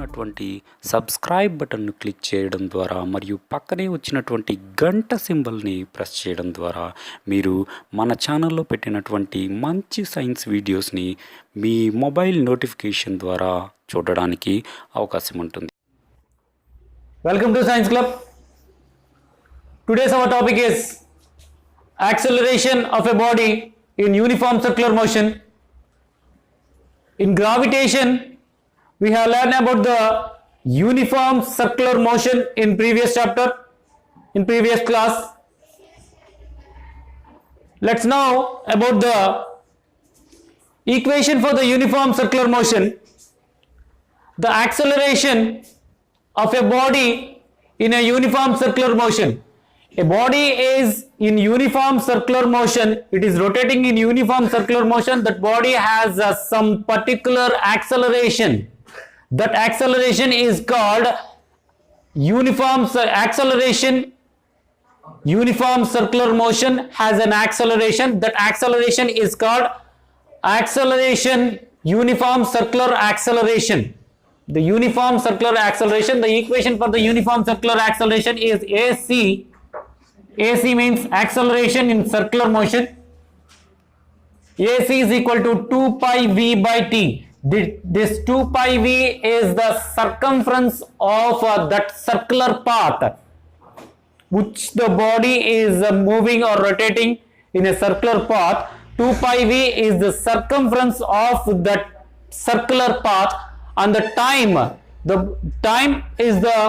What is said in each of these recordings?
ఉన్నటువంటి సబ్స్క్రైబ్ బటన్ను క్లిక్ చేయడం ద్వారా మరియు పక్కనే వచ్చినటువంటి గంట సింబల్ని ప్రెస్ చేయడం ద్వారా మీరు మన ఛానల్లో పెట్టినటువంటి మంచి సైన్స్ వీడియోస్ని మీ మొబైల్ నోటిఫికేషన్ ద్వారా చూడడానికి అవకాశం ఉంటుంది. Welcome to Science Club. Today's our topic is acceleration of a body in uniform circular motion. In gravitation, we have learned about the uniform circular motion in previous chapter, in previous class. Let's know about the equation for the uniform circular motion. The acceleration of a body in a uniform circular motion. A body is in uniform circular motion. It is rotating in uniform circular motion. That body has some particular acceleration. That acceleration is called uniform acceleration. Uniform circular motion has an acceleration. That acceleration is called acceleration, uniform circular acceleration. The uniform circular acceleration, the equation for the uniform circular acceleration is AC. AC means acceleration in circular motion. AC is equal to 2 pi v by t. This 2 pi v is the circumference of that circular path which the body is moving or rotating in a circular path. 2 pi v is the circumference of that circular path, and the time is the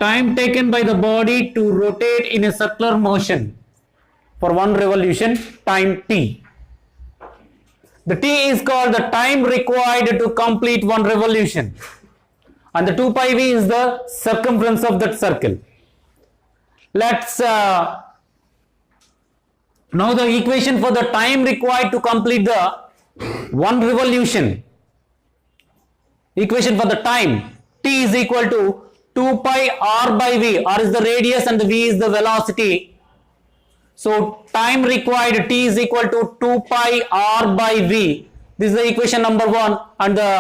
time taken by the body to rotate in a circular motion for one revolution, time t. The t is called the time required to complete one revolution, and the 2 pi v is the circumference of that circle. Let's know the equation for the time required to complete the one revolution. Equation for the time, t is equal to 2 pi r by v. R is the radius and the v is the velocity. So time required, t is equal to 2 pi r by v. This is the equation number 1, and the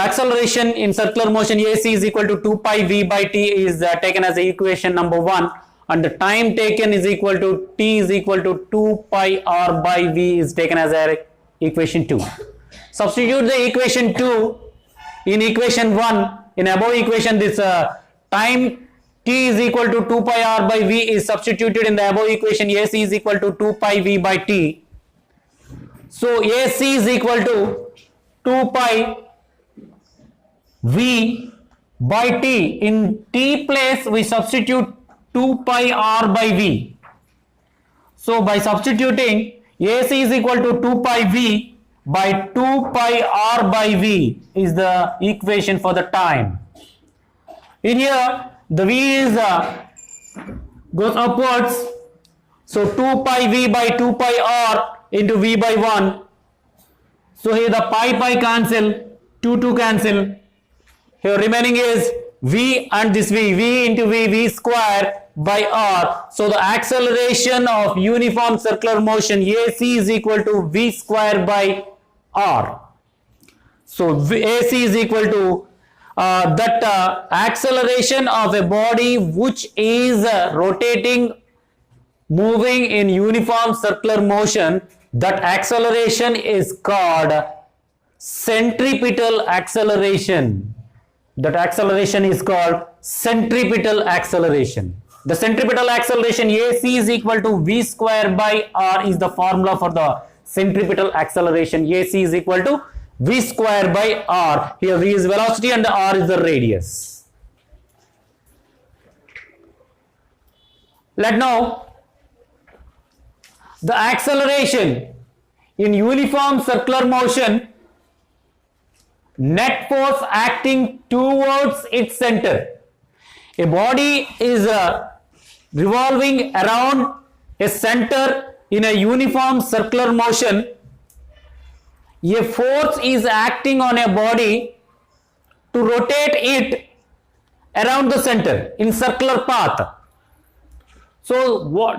acceleration in circular motion AC is equal to 2 pi v by t is taken as the equation number 1, and the time taken is equal to t is equal to 2 pi r by v is taken as equation 2. Substitute the equation 2 in equation 1. In above equation, this time t is equal to 2 pi r by v is substituted in the above equation. AC is equal to 2 pi v by t. So AC is equal to 2 pi v by t. In t place, we substitute 2 pi r by v. So by substituting, AC is equal to 2 pi v by 2 pi r by v is the equation for the time. In here, the v is goes upwards. So 2 pi v by 2 pi r into v by 1. So here the pi cancel, 2 cancel. Here remaining is v and this v into v square by r. So the acceleration of uniform circular motion AC is equal to v square by r. So AC is equal to that acceleration of a body which is rotating, moving in uniform circular motion. That acceleration is called centripetal acceleration. That acceleration is called centripetal acceleration. The centripetal acceleration AC is equal to v square by r is the formula for the centripetal acceleration. AC is equal to v square by r. Here v is velocity and r is the radius. Let now the acceleration in uniform circular motion, net force acting towards its center. A body is revolving around a center in a uniform circular motion. A force is acting on a body to rotate it around the center in circular path. So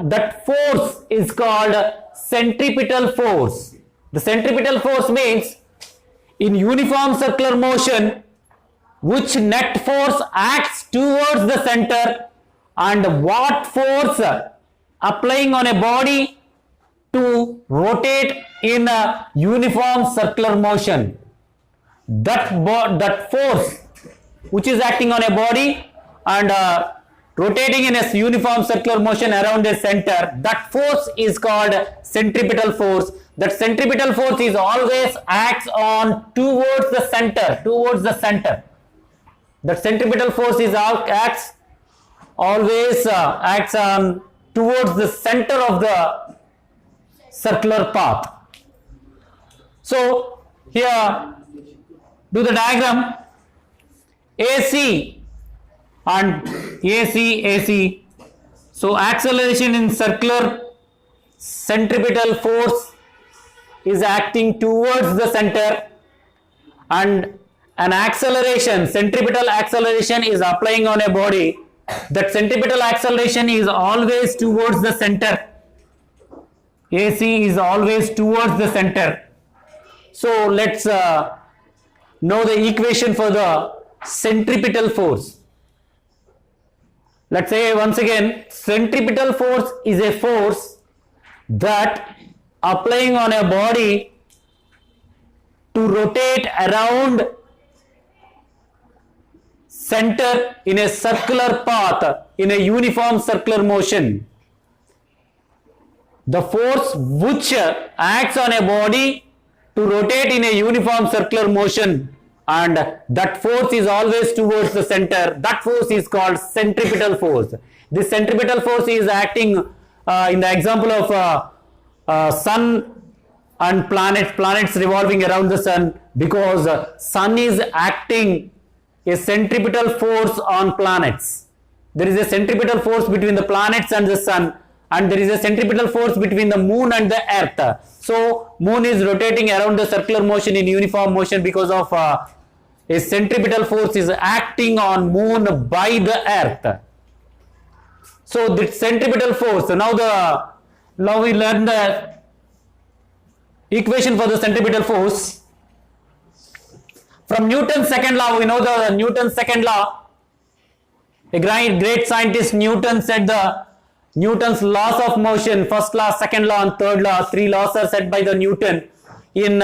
that force is called centripetal force. The centripetal force means in uniform circular motion, which net force acts towards the center, and what force applying on a body to rotate in a uniform circular motion. That force which is acting on a body and rotating in a uniform circular motion around the center, that force is called centripetal force. That centripetal force is always acts on towards the center. That centripetal force is acts on towards the center of the circular path. So here do the diagram. AC and AC. So acceleration in circular, centripetal force is acting towards the center, and an acceleration, centripetal acceleration is applying on a body. That centripetal acceleration is always towards the center. AC is always towards the center. So let's know the equation for the centripetal force. Let's say once again, centripetal force is a force that applying on a body to rotate around center in a circular path in a uniform circular motion. The force which acts on a body to rotate in a uniform circular motion, and that force is always towards the center, that force is called centripetal force. This centripetal force is acting in the example of sun and planets revolving around the sun, because sun is acting a centripetal force on planets. There is a centripetal force between the planets and the sun, and there is a centripetal force between the moon and the earth. So moon is rotating around the circular motion in uniform motion because of a centripetal force is acting on moon by the earth. So the centripetal force, now we learn the equation for the centripetal force. From Newton's second law, we know the Newton's second law. A great scientist Newton said the Newton's laws of motion, first law, second law and third law, three laws are set by the Newton. In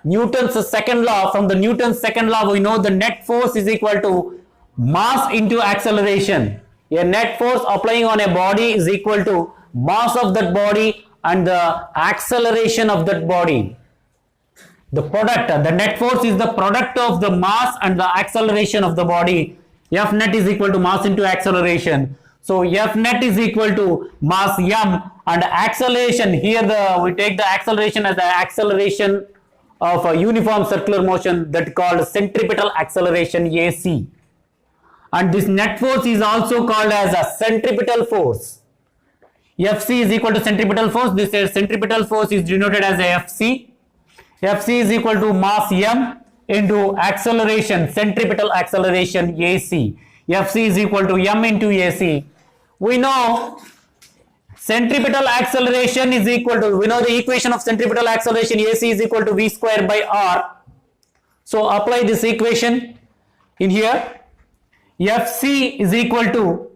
Newton's second law, from the Newton's second law, we know the net force is equal to mass into acceleration. A net force applying on a body is equal to mass of that body and the acceleration of that body. The net force is the product of the mass and the acceleration of the body. F net is equal to mass into acceleration. So F net is equal to mass m, and acceleration, here we take the acceleration as the acceleration of a uniform circular motion, that called centripetal acceleration, AC. And this net force is also called as a centripetal force. Fc is equal to centripetal force. This centripetal force is denoted as a Fc. Fc is equal to mass m into acceleration, centripetal acceleration, AC. Fc is equal to m into AC. We know centripetal acceleration is equal to, we know the equation of centripetal acceleration, AC is equal to v square by r. So apply this equation in here. Fc is equal to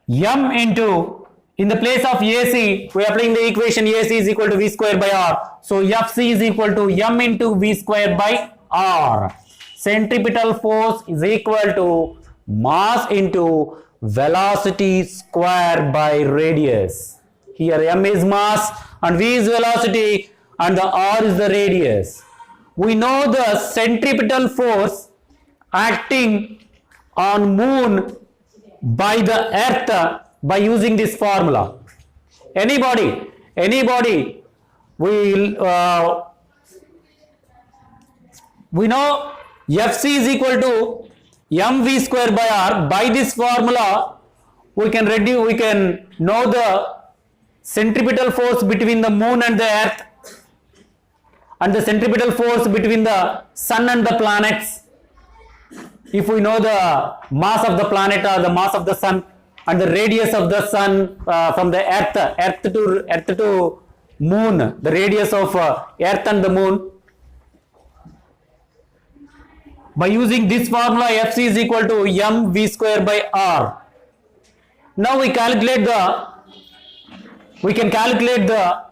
m into, in the place of AC, we are applying the equation AC is equal to v square by r. So Fc is equal to m into v square by r. Centripetal force is equal to mass into velocity square by radius. Here m is mass and v is velocity and the r is the radius. We know the centripetal force acting on moon by the earth by using this formula. Anybody will we know Fc is equal to mv square by r. By this formula we can know the centripetal force between the moon and the earth, and the centripetal force between the sun and the planets. If we know the mass of the planet or the mass of the sun and the radius of the sun from the earth to moon, the radius of earth and the moon. by using this formula Fc is equal to mv square by r. Now we can calculate the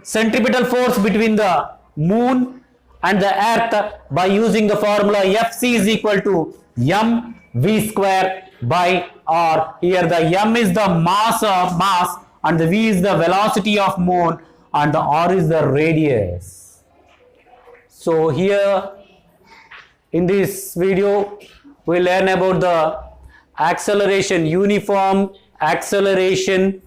centripetal force between the moon and the earth by using the formula Fc is equal to mv square by r. Here the m is the mass and the v is the velocity of moon and the r is the radius. So here in this video we learn about the acceleration, uniform acceleration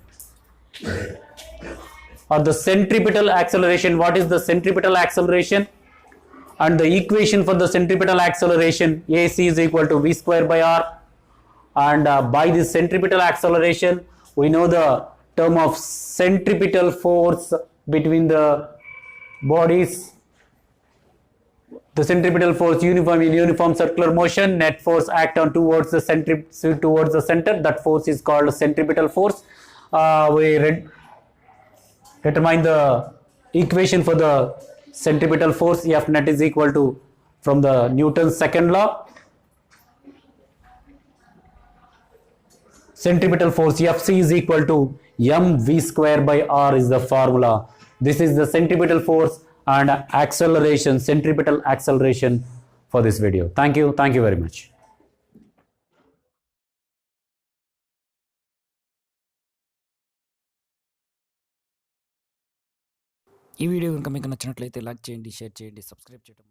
or the centripetal acceleration. What is the centripetal acceleration? And the equation for the centripetal acceleration, AC is equal to V square by R. And by this centripetal acceleration, we know the term of centripetal force between the bodies. The centripetal force uniform circular motion, net force act on towards the center. That force is called centripetal force. We determine the equation for the centripetal force. F net is equal to, from the Newton's second law, centripetal force Fc is equal to mv square by r is the formula. This is the centripetal force and acceleration, centripetal acceleration for this video. Thank you very much. ఈ video కనుక మీకు నచ్చినట్లయితే like చేయండి, share చేయండి, subscribe చేయడం